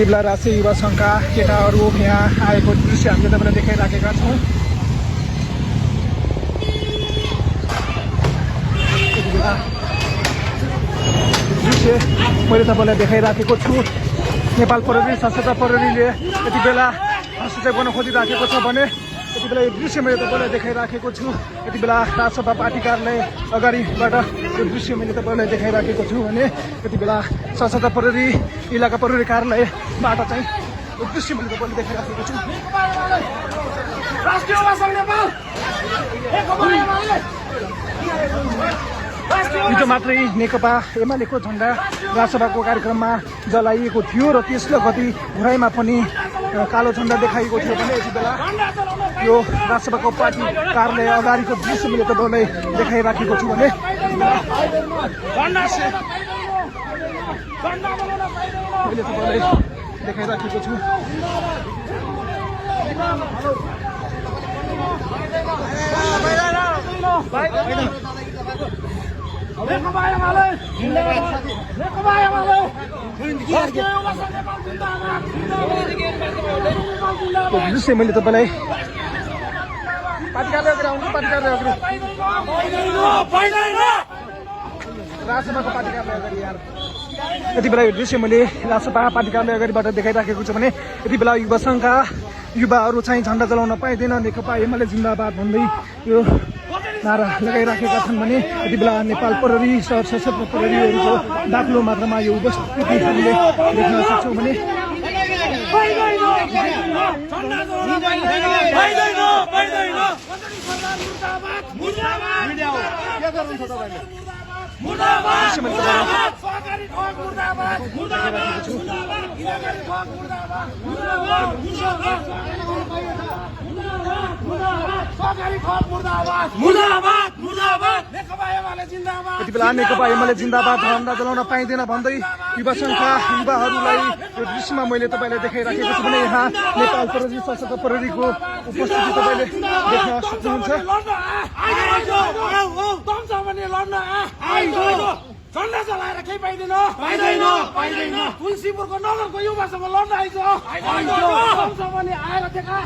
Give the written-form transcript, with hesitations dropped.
यति बेला राष्ट्रिय युवा सङ्घका केटाहरू यहाँ आएको दृश्य हामीले तपाईँलाई देखाइराखेका छौँ। दृश्य मैले तपाईँलाई देखाइराखेको छु। नेपाल प्रहरी सशस्त्र प्रहरीले यति बेला हस्तक्षेप गर्न खोजिराखेको छ भने यति बेला यो दृश्य मैले तपाईँलाई देखाइराखेको छु। यति बेला राजसभा पार्टी कार्यालय अगाडिबाट यो दृश्य मैले तपाईँलाई देखाइराखेको छु भने यति बेला सशस्त्र प्रहरी इलाका प्रहरी कार्यालयबाट चाहिँ यो दृश्य मैले तपाईँलाई देखाइराखेको छु। हिजो मात्रै नेकपा एमालेको झण्डा राजसभाको कार्यक्रममा जलाइएको थियो र त्यसले गति घुराइमा पनि कालो झण्डा देखाइएको थियो भने यति बेला यो राजसभाको पार्टी कार्यालय अगाडिको दृश्य मैले तपाईँलाई देखाइराखेको छु भने मैले तपाईँलाई देखाइराखेको छु। दृश्य मैले तपाईँलाई पार्टी कार्यालय आउनु पार्टी कार्यालय राजसभाको पार्टी कार्यालय अगाडि यार यति बेला यो दृश्य मैले राजसभा पार्टी कार्यालय अगाडिबाट देखाइराखेको छु भने यति बेला युवा सङ्घका युवाहरू चाहिँ झन्डा जलाउन पाइँदैन नेकपा एमाले जिन्दाबाद भन्दै यो नारा लगाइराखेका छन् भने यति बेला नेपाल प्रहरी सशस्त्र प्रहरीहरूको बाक्लो मात्रामा यो उपस्थिति हामीले देख्न सक्छौँ भने यति बेला नेकपा एमाले जिन्दाबाद झण्डा जलाउन पाइँदैन भन्दै युवा सङ्घका युवाहरूलाई यो दृश्यमा मैले तपाईँलाई देखाइराखेको छु भने यहाँ नेपाल प्रहरी सशस्त्र प्रहरीको उपस्थिति तपाईँले देख्न सक्नुहुन्छ। झन्डा चलाएर केही पाइँदैन तुलसीपुरको नगरको युवासँग लड्न आइज भने आएर देखा